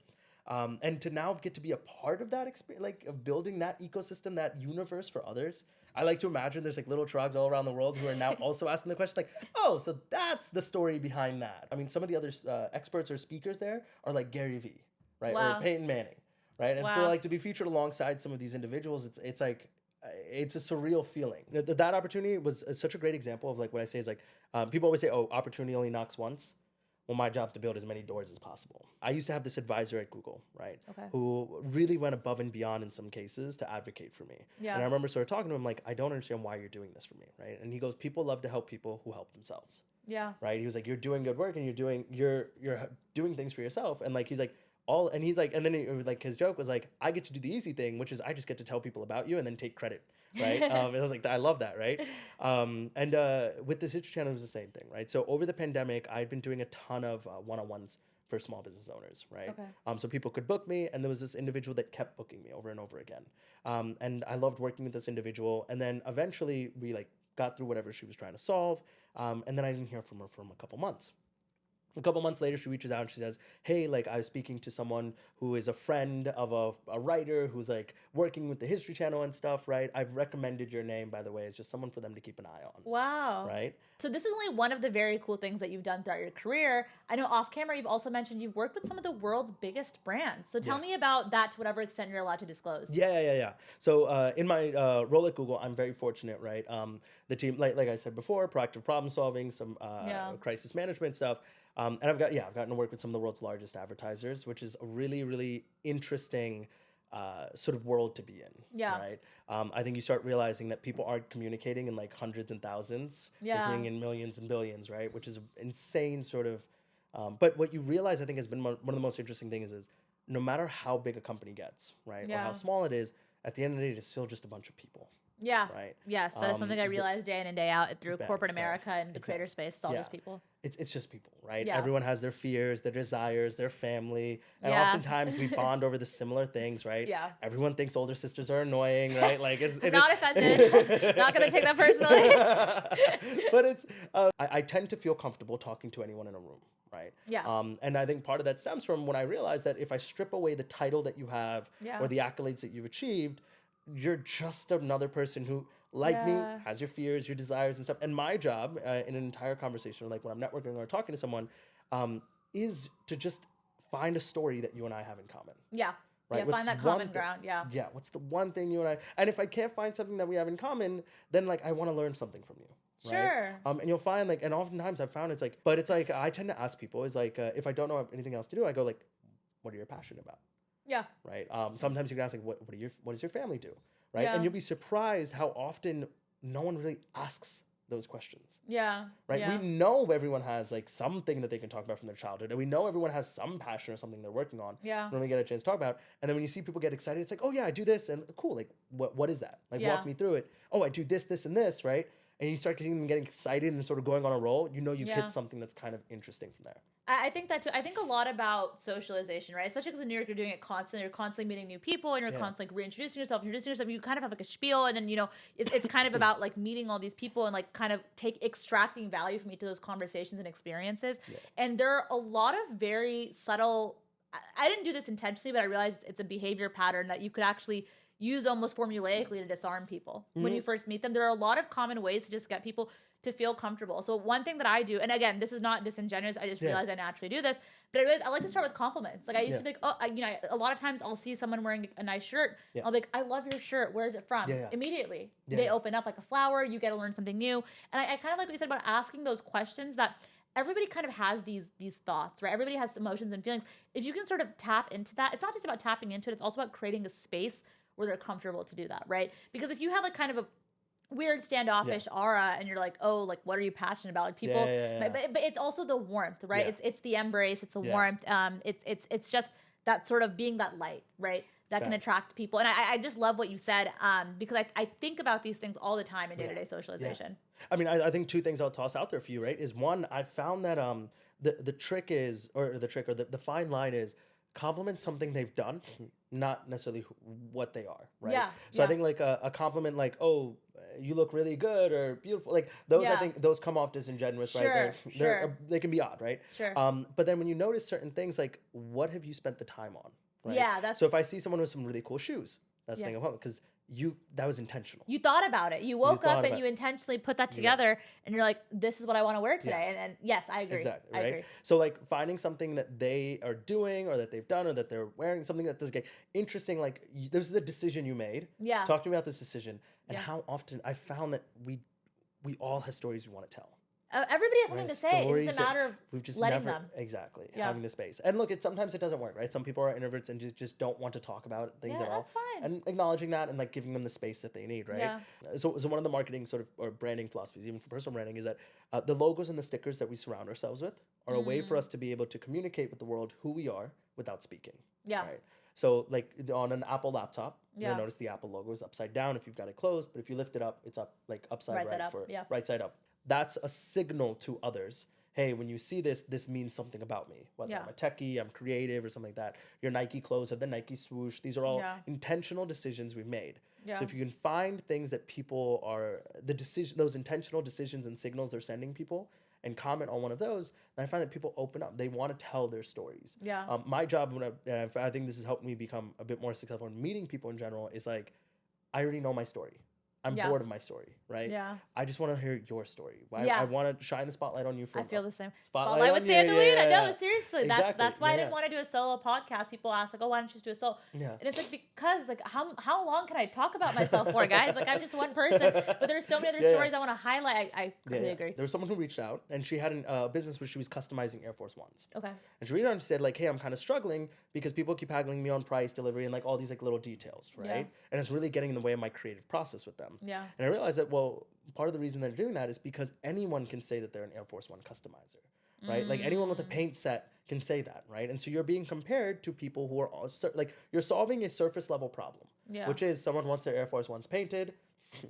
And to now get to be a part of that experience, like of building that ecosystem, that universe for others. I like to imagine there's like little Chirags all around the world who are now also asking the question like, oh, so that's the story behind that. I mean, some of the other experts or speakers there are like Gary Vee, right? Wow. Or Peyton Manning, right? And so like to be featured alongside some of these individuals, it's like, it's a surreal feeling. That opportunity was such a great example of like what I say is like, people always say, oh, opportunity only knocks once. Well, my job's to build as many doors as possible. I used to have this advisor at Google, right? Okay. Who really went above and beyond in some cases to advocate for me. Yeah. And I remember sort of talking to him like, I don't understand why you're doing this for me, right? And he goes, people love to help people who help themselves. Yeah. Right? He was like, you're doing good work and you're doing things for yourself. And like, he's like, and he's like, and then like his joke was like, I get to do the easy thing, which is I just get to tell people about you and then take credit, right? And I was like, I love that, right? And with this history channel, it was the same thing, right? So over the pandemic, I'd been doing a ton of one-on-ones for small business owners, right? Okay. So people could book me, and there was this individual that kept booking me over and over again. And I loved working with this individual. And then eventually we like got through whatever she was trying to solve. And then I didn't hear from her for a couple months. A couple months later, she reaches out and she says, hey, like I was speaking to someone who is a friend of a writer who's like working with the History Channel and stuff, right? I've recommended your name, by the way, as just someone for them to keep an eye on. Wow. Right? So this is only one of the very cool things that you've done throughout your career. I know off camera, you've also mentioned you've worked with some of the world's biggest brands. So tell me about that to whatever extent you're allowed to disclose. Yeah. So in my role at Google, I'm very fortunate, right? The team, like I said before, proactive problem solving, some crisis management stuff. And I've gotten to work with some of the world's largest advertisers, which is a really, really interesting sort of world to be in. Yeah. Right. I think you start realizing that people aren't communicating in like hundreds and thousands. Yeah. They're communicating in millions and billions, right? Which is an insane sort of. But what you realize, I think, has been one of the most interesting things is no matter how big a company gets, right, or how small it is, at the end of the day, it's still just a bunch of people. Yeah. Right. Yes, that is something I realize day in and day out through corporate America and the creator space. It's all just people. It's just people, right? Yeah. Everyone has their fears, their desires, their family. And Yeah. oftentimes we bond over the similar things, right? Yeah. Everyone thinks older sisters are annoying, right? Like it's Not offended. Not going to take that personally. But it's, I tend to feel comfortable talking to anyone in a room, right? Yeah. And I think part of that stems from when I realized that if I strip away the title that you have or the accolades that you've achieved, you're just another person who, like me, has your fears, your desires and stuff. And my job in an entire conversation, like when I'm networking or talking to someone, is to just find a story that you and I have in common. Yeah. Right? Yeah, find that common ground. Yeah. Yeah. What's the one thing you and I, and if I can't find something that we have in common, then like I want to learn something from you. Right? Sure. And you'll find like, and oftentimes I've found it's like, but it's like, I tend to ask people is like, if I don't know anything else to do, I go like, what are you passionate about? Yeah. Right. Sometimes you can ask like, what does your family do? Right. Yeah. And you'll be surprised how often no one really asks those questions. Yeah. Right. Yeah. We know everyone has like something that they can talk about from their childhood. And we know everyone has some passion or something they're working on. Yeah. When we get a chance to talk about. And then when you see people get excited, it's like, oh yeah, I do this. And cool. Like what is that? Like walk me through it. Oh, I do this, this, and this, right? And you start getting excited and sort of going on a roll, you know you've hit something that's kind of interesting from there. I think that too. I think a lot about socialization, right? Especially because in New York, you're doing it constantly. You're constantly meeting new people and you're constantly reintroducing yourself, introducing yourself. You kind of have like a spiel and then, it's kind of about like meeting all these people and like kind of extracting value from each of those conversations and experiences. Yeah. And there are a lot of very subtle, I didn't do this intentionally, but I realized it's a behavior pattern that you could actually use almost formulaically to disarm people. When you first meet them, there are a lot of common ways to just get people to feel comfortable. So one thing that I do, and again, this is not disingenuous, I just realized I naturally do this, but I like to start with compliments. Like I used to be like, a lot of times I'll see someone wearing a nice shirt. I'll be like, I love your shirt. Where is it from? Immediately. They open up like a flower. You get to learn something new. And I kind of like what you said about asking those questions that everybody kind of has these thoughts, right? Everybody has emotions and feelings. If you can sort of tap into that, it's not just about tapping into it. It's also about creating a space where they're comfortable to do that, right? Because if you have like kind of a weird standoffish aura and you're like, oh, like what are you passionate about? Like people, but it's also the warmth, right? It's the embrace, it's the warmth. It's just that sort of being that light, right? That can attract people. And I just love what you said because I think about these things all the time in day-to-day socialization. I mean, I think two things I'll toss out there for you, right? Is one, I found that the trick is, or the fine line is, compliment something they've done, not necessarily what they are, right? Yeah. So I think like a compliment like, oh, you look really good or beautiful, like those, I think those come off disingenuous, right? They can be odd, right? Sure. But then when you notice certain things, like what have you spent the time on, right? Yeah, so if I see someone with some really cool shoes, that's the thing about it, because that was intentional. You thought about it. You woke up and you intentionally put that together and you're like, this is what I want to wear today. And yes, I agree. Exactly, right? I agree. So like finding something that they are doing or that they've done or that they're wearing, something that does get interesting, like there's the decision you made. Yeah. Talk to me about this decision and how often I found that we all have stories we want to tell. Everybody has something Right, to say. It's stories just a that matter of we've just letting never them. exactly Yeah. having the space. And look, sometimes it doesn't work, right? Some people are introverts and just don't want to talk about things Yeah, at all. that's fine. And acknowledging that and like giving them the space that they need, right? Yeah. So one of the marketing sort of or branding philosophies, even for personal branding, is that the logos and the stickers that we surround ourselves with are a way for us to be able to communicate with the world who we are without speaking. Yeah. Right. So like on an Apple laptop, Yeah. you'll notice the Apple logo is upside down if you've got it closed, but if you lift it up, it's up like upside Right side right up, for yeah. right side up. That's a signal to others. Hey, when you see this, this means something about me. Whether Yeah. I'm a techie, I'm creative, or something like that. Your Nike clothes have the Nike swoosh. These are all Yeah. intentional decisions we've made. Yeah. So if you can find things that people are those intentional decisions and signals they're sending people, and comment on one of those, then I find that people open up. They want to tell their stories. Yeah. My job, I think this has helped me become a bit more successful in meeting people in general, is like, I already know my story. I'm Yeah. bored of my story, right? Yeah. I just want to hear your story. Yeah. I want to shine the spotlight on you for I feel the same. Spotlight with on you, Sandalina. yeah. No, seriously. Exactly, That's why I yeah. didn't want to do a solo podcast. People ask like, oh, why don't you just do a solo? Yeah. And it's like, because like how long can I talk about myself for, guys? Like I'm just one person, but there's so many other Yeah, yeah. stories I want to highlight. I completely agree. There was someone who reached out and she had a business where she was customizing Air Force Ones. Okay. And she reached out and said like, hey, I'm kind of struggling because people keep haggling me on price, delivery, and like all these like little details, right? Yeah. And it's really getting in the way of my creative process with them. Yeah. And I realized that, well, part of the reason they're doing that is because anyone can say that they're an Air Force One customizer, right? Like anyone with a paint set can say that, right? And so you're being compared to people who are also, like, you're solving a surface level problem, Yeah. which is someone wants their Air Force Ones painted.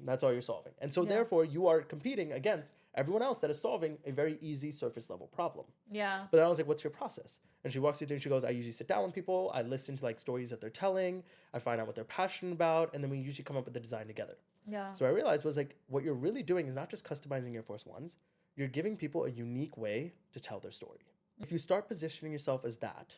That's all you're solving. And so Yeah. therefore you are competing against everyone else that is solving a very easy surface level problem. Yeah. But then I was like, what's your process? And she walks me through and she goes, I usually sit down with people. I listen to like stories that they're telling. I find out what they're passionate about. And then we usually come up with the design together. Yeah. So I realized was like, what you're really doing is not just customizing Air Force Ones. You're giving people a unique way to tell their story. If you start positioning yourself as that,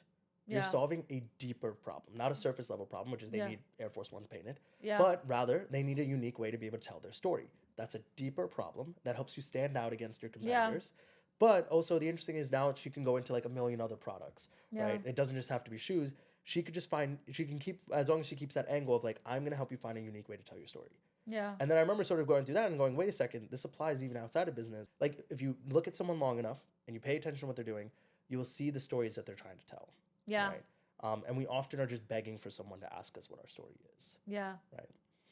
you're Yeah. solving a deeper problem, not a surface level problem, which is they Yeah. need Air Force Ones painted, Yeah. but rather they need a unique way to be able to tell their story. That's a deeper problem that helps you stand out against your competitors. But also the interesting is now she can go into like a million other products, Yeah. right? It doesn't just have to be shoes. She could just she can keep, as long as she keeps that angle of like, I'm going to help you find a unique way to tell your story. Yeah. And then I remember sort of going through that and going, wait a second, this applies even outside of business. Like if you look at someone long enough and you pay attention to what they're doing, you will see the stories that they're trying to tell. Yeah. Right? And we often are just begging for someone to ask us what our story is. Yeah. Right.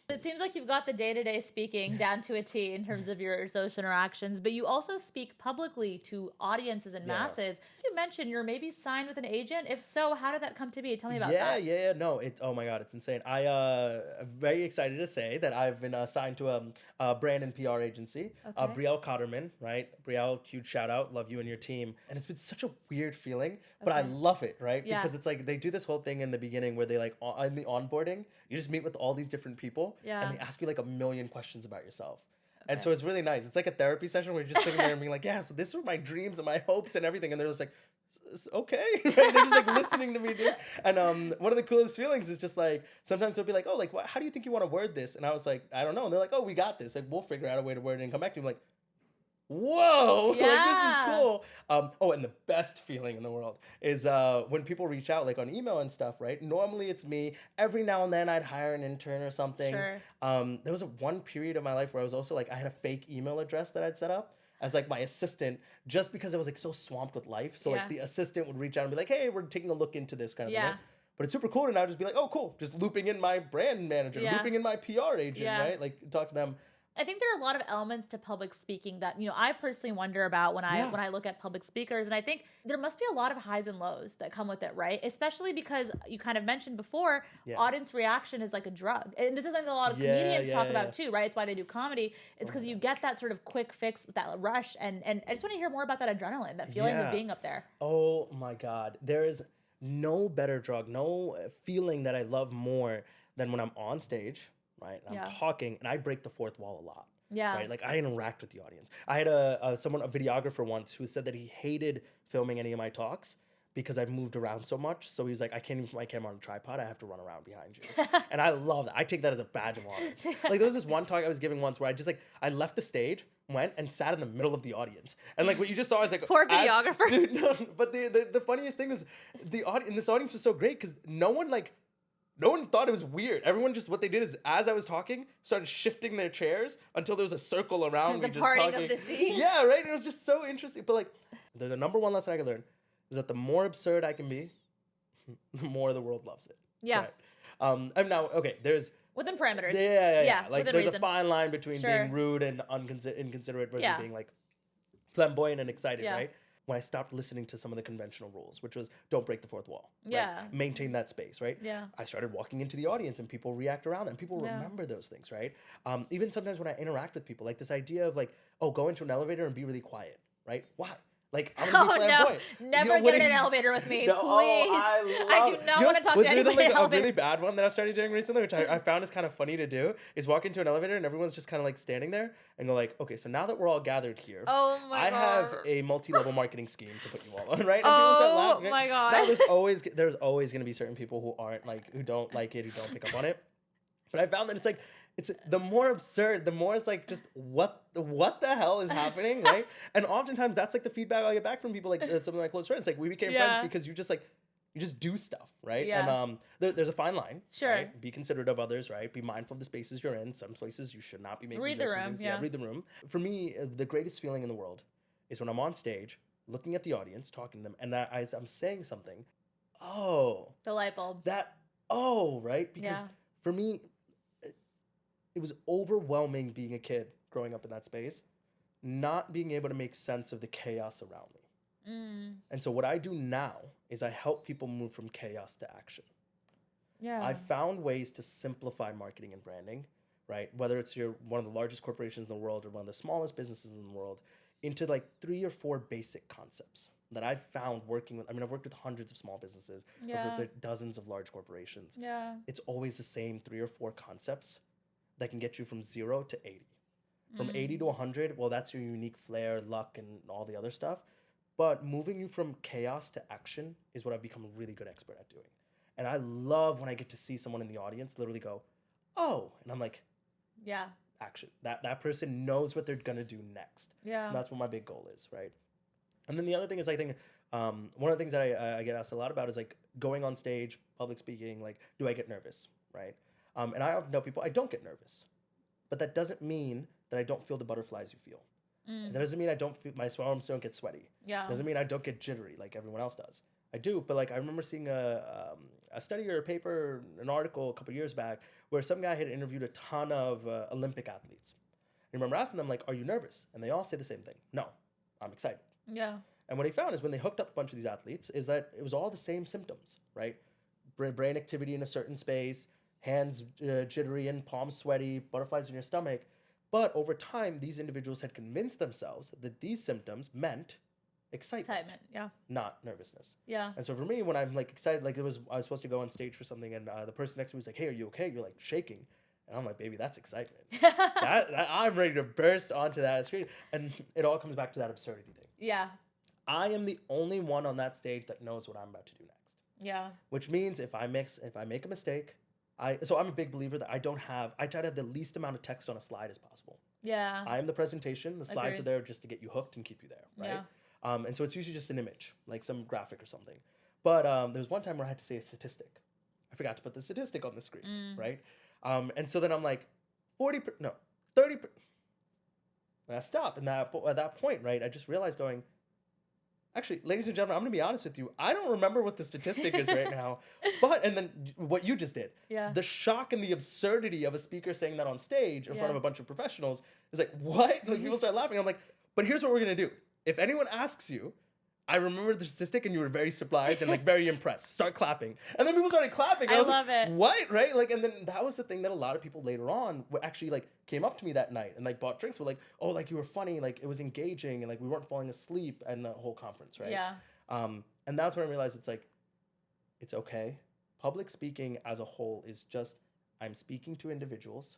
It seems like you've got the day-to-day speaking down to a T in terms of your social interactions, but you also speak publicly to audiences and Yeah. masses. You mentioned you're maybe signed with an agent. If so, how did that come to be? Tell me about Yeah, that. yeah, no, it's, oh my God, it's insane. I'm very excited to say that I've been assigned to a brand and PR agency, Okay. Brielle Cotterman, right? Brielle, huge shout out, love you and your team. And it's been such a weird feeling, but I Okay. love it, right? Yeah. Because it's like they do this whole thing in the beginning where they like, in the onboarding, you just meet with all these different people Yeah. and they ask you like a million questions about yourself. And Okay. so it's really nice. It's like a therapy session where you're just sitting there and being like, yeah, so this are my dreams and my hopes and everything. And they're just like, okay. Right? They're just like listening to me, dude. And one of the coolest feelings is just like, sometimes they'll be like, oh, like, how do you think you want to word this? And I was like, I don't know. And they're like, oh, we got this. Like, we'll figure out a way to word it and come back to you. I'm like, whoa, like this is Yeah. cool. Oh, and the best feeling in the world is when people reach out like on email and stuff, right? Normally it's me. Every now and then I'd hire an intern or something. Sure. There was one period of my life where I was also like, I had a fake email address that I'd set up as like my assistant just because I was like so swamped with life. So Yeah. like the assistant would reach out and be like, hey, we're taking a look into this kind of Yeah. thing. But it's super cool to now just be like, oh, cool. Just looping in my brand manager, Yeah. looping in my PR agent, Yeah. right? Like talk to them. I think there are a lot of elements to public speaking that, I personally wonder about when Yeah. I look at public speakers. And I think there must be a lot of highs and lows that come with it, right? Especially because you kind of mentioned before, Yeah. audience reaction is like a drug. And this is something a lot of Yeah, comedians yeah, talk yeah. about too, right? It's why they do comedy. It's because you get that sort of quick fix, that rush. And I just want to hear more about that adrenaline, that feeling Yeah. of being up there. Oh my God. There is no better drug, no feeling that I love more than when I'm on stage, right? I'm Yeah. talking and I break the fourth wall a lot. Yeah. Right? Like I interact with the audience. I had a videographer once who said that he hated filming any of my talks because I've moved around so much. So he's like, I can't even put my camera on a tripod. I have to run around behind you. And I love that. I take that as a badge of honor. Like there was this one talk I was giving once where I left the stage, went and sat in the middle of the audience. And like what you just saw is like Poor videographer. Dude, no, but the funniest thing is the audience. This audience was so great because no one like no one thought it was weird. Everyone just, what they did is, as I was talking, started shifting their chairs until there was a circle around me just parting talking. of the seats. Yeah, right? It was just so interesting. But like, the number one lesson I can learn is that the more absurd I can be, the more the world loves it. Yeah. Right? And now, okay, there's... Within parameters. Yeah. Like, within there's reason. a fine line between Sure. being rude and inconsiderate versus Yeah. being, like, flamboyant and excited, Yeah. right? When I stopped listening to some of the conventional rules, which was don't break the fourth wall. Yeah. Right? Maintain that space, right? Yeah. I started walking into the audience and people react around that and people Yeah. remember those things, right? Even sometimes when I interact with people, like this idea of like, oh, go into an elevator and be really quiet, right? Why? Like, I'm gonna be flamboyant. Never get in an elevator with me, No, please. I do not want to talk to anyone in an A elevator. really bad one that I've started doing recently, which I found is kind of funny to do, is walk into an elevator and everyone's just kind of like standing there and go like, okay, so now that we're all gathered here, Oh my I God. have a multi-level marketing scheme to put you all on, right? And people start laughing. Oh my God. Now there's always going to be certain people who don't like it, who don't pick up on it. But I found that it's the more absurd, the more it's like just what the hell is happening, right? And oftentimes that's like the feedback I get back from people, like some of my close friends, like we became friends because you just do stuff, right? Yeah. And there's a fine line. Sure. Right? Be considerate of others, right? Be mindful of the spaces you're in. Some places you should not be making Read the jokes and room, things. yeah. Read the room. For me, the greatest feeling in the world is when I'm on stage, looking at the audience, talking to them, and that as I'm saying something, The light bulb. right? Because for me, it was overwhelming being a kid growing up in that space, not being able to make sense of the chaos around me. And so what I do now is I help people move from chaos to action. Yeah. I found ways to simplify marketing and branding, right? Whether it's one of the largest corporations in the world or one of the smallest businesses in the world, into like 3 or 4 basic concepts that I've found working with. I mean, I've worked with hundreds of small businesses, Yeah. over dozens of large corporations. Yeah. It's always the same 3 or 4 concepts that can get you from 0 to 80. From 80 to 100, well, that's your unique flair, luck, and all the other stuff. But moving you from chaos to action is what I've become a really good expert at doing. And I love when I get to see someone in the audience literally go, oh, and I'm like, Yeah. action. That person knows what they're gonna do next. Yeah. And that's what my big goal is, right? And then the other thing is, I think one of the things that I get asked a lot about is like going on stage, public speaking, like, do I get nervous, right? And I often tell people I don't get nervous, but that doesn't mean that I don't feel the butterflies you feel. That doesn't mean I don't feel, my arms don't get sweaty. Yeah. Doesn't mean I don't get jittery like everyone else does. I do, but like I remember seeing a study or a paper, an article a couple years back where some guy had interviewed a ton of Olympic athletes. I remember asking them like, "Are you nervous?" And they all say the same thing: "No, I'm excited." Yeah. And what he found is when they hooked up a bunch of these athletes is that it was all the same symptoms, right? Brain activity in a certain space, hands jittery and palms sweaty, butterflies in your stomach. But over time, these individuals had convinced themselves that these symptoms meant excitement, Yeah. not nervousness. Yeah. And so for me, when I'm like excited, like I was supposed to go on stage for something, and the person next to me was like, "Hey, are you okay?" You're like shaking, and I'm like, "Baby, that's excitement. I'm ready to burst onto that screen." And it all comes back to that absurdity thing. Yeah. I am the only one on that stage that knows what I'm about to do next. Yeah. Which means if I make a mistake, so I'm a big believer that I try to have the least amount of text on a slide as possible. Yeah. I am the presentation. The slides Agreed. are there just to get you hooked and keep you there, right? Yeah. And so it's usually just an image, like some graphic or something. But there was one time where I had to say a statistic. I forgot to put the statistic on the screen, right? And so then I'm like, 30. And I stop. And at that point, right, I just realized going, actually, ladies and gentlemen, I'm going to be honest with you. I don't remember what the statistic is right now. And then what you just did. Yeah. The shock and the absurdity of a speaker saying that on stage in front of Yeah. a bunch of professionals is like, what? Like, people start laughing. I'm like, but here's what we're going to do. If anyone asks you, I remember the statistic and you were very surprised and like very impressed. Start clapping. And then people started clapping. I was love like, it. What? Right? Like, and then that was the thing that a lot of people later on actually like came up to me that night and like bought drinks. Were like, oh, like you were funny. Like it was engaging and like we weren't falling asleep and the whole conference, right? Yeah. And that's when I realized it's okay. Public speaking as a whole is just, I'm speaking to individuals.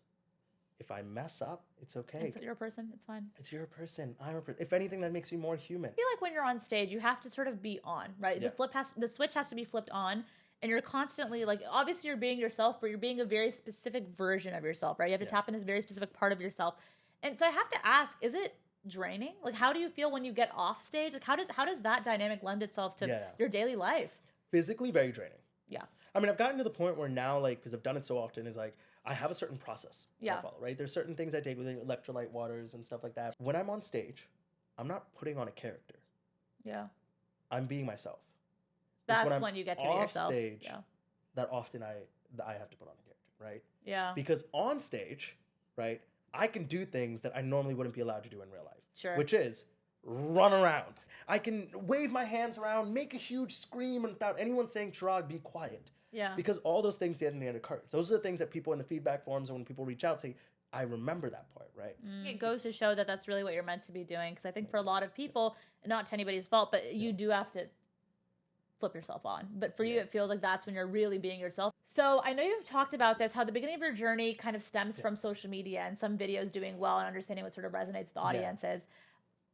If I mess up, it's okay. You're a person. It's fine. It's your person. I'm a person. If anything, that makes me more human. I feel like when you're on stage, you have to sort of be on, right? Yeah. The switch has to be flipped on, and you're constantly like, obviously you're being yourself, but you're being a very specific version of yourself, right? You have to tap into this very specific part of yourself. And so I have to ask, is it draining? Like, how do you feel when you get off stage? Like, how does that dynamic lend itself to your daily life? Physically, very draining. Yeah. I mean, I've gotten to the point where now, like, because I've done it so often, is like, I have a certain process that I follow, right? There's certain things I take with electrolyte waters and stuff like that. When I'm on stage, I'm not putting on a character. Yeah. I'm being myself. That's when you get to be yourself. Stage, that often I have to put on a character, right? Yeah. Because on stage, right, I can do things that I normally wouldn't be allowed to do in real life. Sure. Which is run around. I can wave my hands around, make a huge scream without anyone saying, Chirag, be quiet. Yeah. Because all those things didn't occur. Those are the things that people in the feedback forums or when people reach out say, I remember that part, right? It goes to show that that's really what you're meant to be doing. Because I think for a lot of people, not to anybody's fault, but you do have to flip yourself on. But for you, it feels like that's when you're really being yourself. So I know you've talked about this, how the beginning of your journey kind of stems from social media and some videos doing well and understanding what sort of resonates with audiences.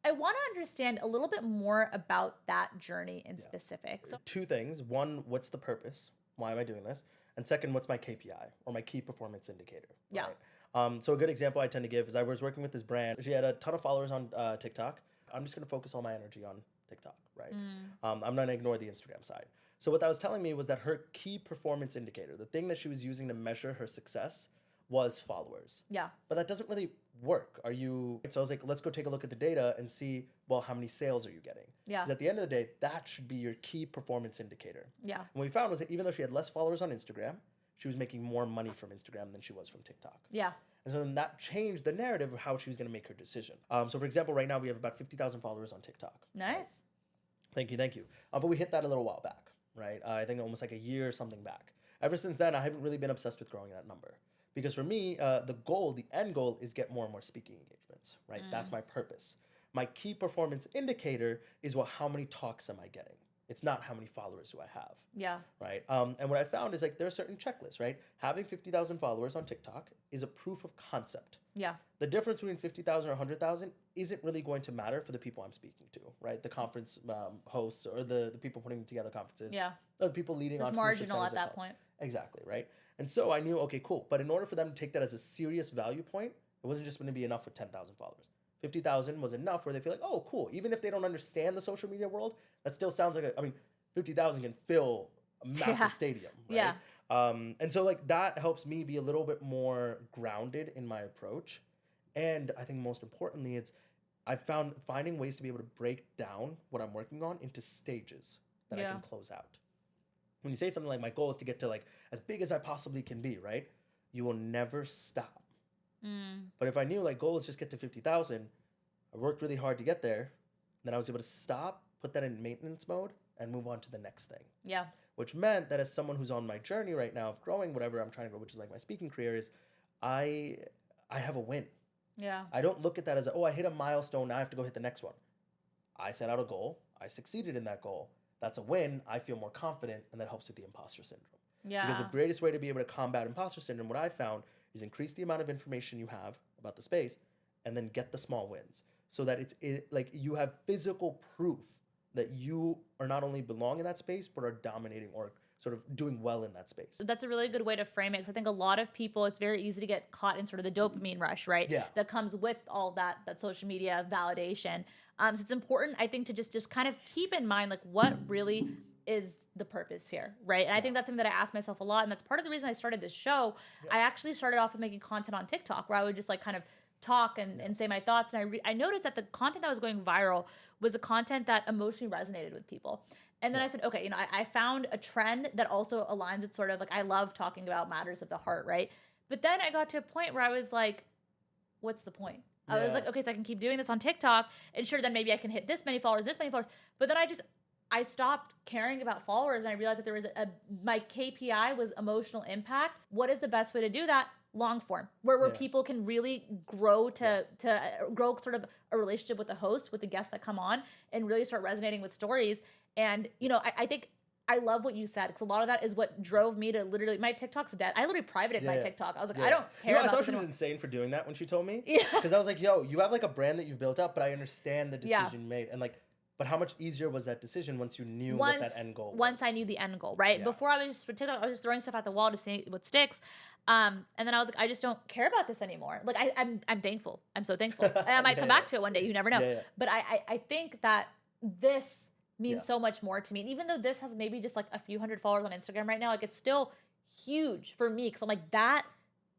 I want to understand a little bit more about that journey in specific. So, two things. One, what's the purpose? Why am I doing this? And second, what's my KPI or my key performance indicator? Right? So a good example I tend to give is I was working with this brand. She had a ton of followers on TikTok. I'm just going to focus all my energy on TikTok, right? I'm not going to ignore the Instagram side. So what that was telling me was that her key performance indicator, the thing that she was using to measure her success, was followers. Yeah. But that doesn't really work. So I was like, let's go take a look at the data and see, well, how many sales are you getting? Yeah. Because at the end of the day, that should be your key performance indicator. Yeah. And what we found was that even though she had less followers on Instagram, she was making more money from Instagram than she was from TikTok. Yeah. And so then that changed the narrative of how she was going to make her decision. So for example, right now we have about 50,000 followers on TikTok. Nice. Thank you. But we hit that a little while back, right? I think almost like a year or something back. Ever since then, I haven't really been obsessed with growing that number. Because for me, the end goal is get more and more speaking engagements, right? That's my purpose. My key performance indicator is, well, how many talks am I getting? It's not how many followers do I have. Yeah. Right. And what I found is like there are certain checklists, right? Having 50,000 followers on TikTok is a proof of concept. Yeah. The difference between 50,000 or 100,000 isn't really going to matter for the people I'm speaking to, right? The conference hosts or the people putting together conferences. Yeah. The people leading It's marginal at that point. Exactly, right? And so I knew, okay, cool. But in order for them to take that as a serious value point, it wasn't just going to be enough with 10,000 followers. 50,000 was enough where they feel like, oh, cool. Even if they don't understand the social media world, that still sounds like 50,000 can fill a massive stadium, right? Yeah. And so like that helps me be a little bit more grounded in my approach. And I think most importantly, I've found finding ways to be able to break down what I'm working on into stages that I can close out. When you say something like my goal is to get to like as big as I possibly can be, right? You will never stop. But if I knew like goal is just get to 50,000, I worked really hard to get there, then I was able to stop, put that in maintenance mode, and move on to the next thing. Yeah. Which meant that as someone who's on my journey right now of growing whatever I'm trying to grow, which is like my speaking career, is I have a win. Yeah. I don't look at that as I hit a milestone, now I have to go hit the next one. I set out a goal, I succeeded in that goal. That's a win, I feel more confident, and that helps with the imposter syndrome. Yeah. Because the greatest way to be able to combat imposter syndrome, what I found, is increase the amount of information you have about the space and then get the small wins so that like you have physical proof that you are not only belong in that space, but are dominating or sort of doing well in that space. That's a really good way to frame it because I think a lot of people, it's very easy to get caught in sort of the dopamine rush, right? Yeah. That comes with all that social media validation. So it's important, I think, to just kind of keep in mind like what really is the purpose here, right? And I think that's something that I ask myself a lot, and that's part of the reason I started this show. I actually started off with making content on TikTok where I would just like kind of talk and say my thoughts, and I noticed that the content that was going viral was the content that emotionally resonated with people. And then I said, okay, I found a trend that also aligns with sort of like I love talking about matters of the heart, right? But then I got to a point where I was like, what's the point? I was like, okay, so I can keep doing this on TikTok, and sure, then maybe I can hit this many followers. But then I stopped caring about followers, and I realized that there was my KPI was emotional impact. What is the best way to do that? Long form, where people can really grow to grow sort of a relationship with the host, with the guests that come on, and really start resonating with stories. And I think I love what you said because a lot of that is what drove me to literally my TikTok's dead. I literally privated my TikTok. I was like, I don't care. I thought she was insane for doing that when she told me. Yeah, because I was like, yo, you have like a brand that you've built up, but I understand the decision you made, and like. But how much easier was that decision once you knew what that end goal was? Once I knew the end goal, right? Yeah. Before I was just for TikTok, I was just throwing stuff at the wall to see what sticks. And then I was like, I just don't care about this anymore. Like I'm thankful. I'm so thankful. And I might come back to it one day. You never know. But I think that this means so much more to me. And even though this has maybe just like a few hundred followers on Instagram right now, like it's still huge for me because I'm like, that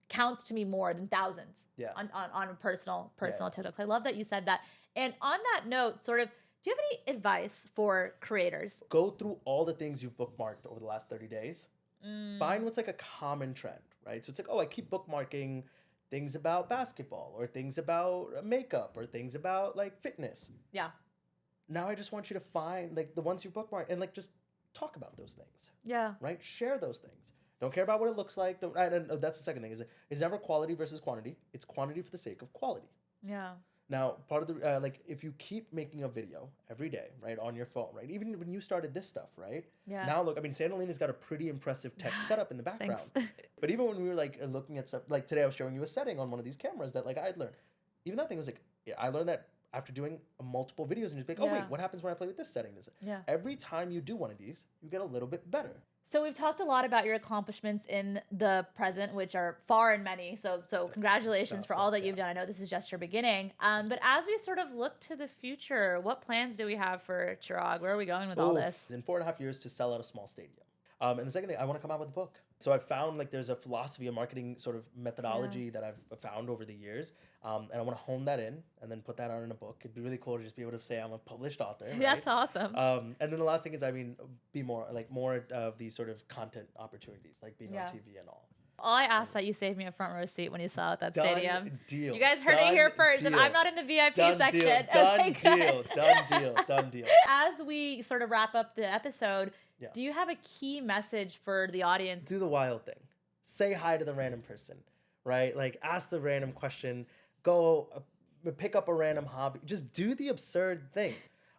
counts to me more than thousands on personal TikToks. I love that you said that. And on that note, sort of, do you have any advice for creators? Go through all the things you've bookmarked over the last 30 days. Find what's like a common trend, right? So it's like, oh, I keep bookmarking things about basketball or things about makeup or things about like fitness. Yeah. Now I just want you to find like the ones you bookmarked and like just talk about those things. Yeah. Right? Share those things. Don't care about what it looks like. And that's the second thing. It's never quality versus quantity. It's quantity for the sake of quality. Yeah. Now, part of the, like, if you keep making a video every day, right, on your phone, right, even when you started this stuff, right? Yeah. Now, look, I mean, Sandalina's got a pretty impressive tech setup in the background. But even when we were, like, looking at stuff, like, today I was showing you a setting on one of these cameras that, like, I had learned. Even that thing was, like, yeah, I learned that after doing multiple videos and just be like, oh, wait, what happens when I play with this setting? Yeah. Every time you do one of these, you get a little bit better. So we've talked a lot about your accomplishments in the present, which are far and many. So congratulations for all that you've done. I know this is just your beginning. But as we sort of look to the future, what plans do we have for Chirag? Where are we going with all this? In 4.5 years to sell out a small stadium. And the second thing, I want to come out with a book. So I've found like there's a philosophy, a marketing sort of methodology that I've found over the years. And I want to hone that in and then put that out in a book. It'd be really cool to just be able to say I'm a published author. Right? That's awesome. And then the last thing is, I mean, be more of these sort of content opportunities, like being on TV and all. All I asked that you save me a front row seat when you saw at that stadium. Deal. You guys heard it here first. If I'm not in the VIP section. Done deal. As we sort of wrap up the episode, do you have a key message for the audience? Do the wild thing. Say hi to the random person, right? Like ask the random question. Go pick up a random hobby. Just do the absurd thing.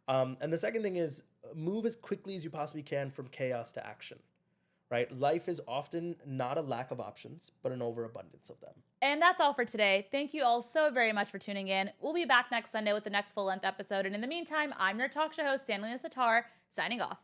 And the second thing is move as quickly as you possibly can from chaos to action. Right? Life is often not a lack of options, but an overabundance of them. And that's all for today. Thank you all so very much for tuning in. We'll be back next Sunday with the next full-length episode. And in the meantime, I'm your talk show host, Sandalina Sattar, signing off.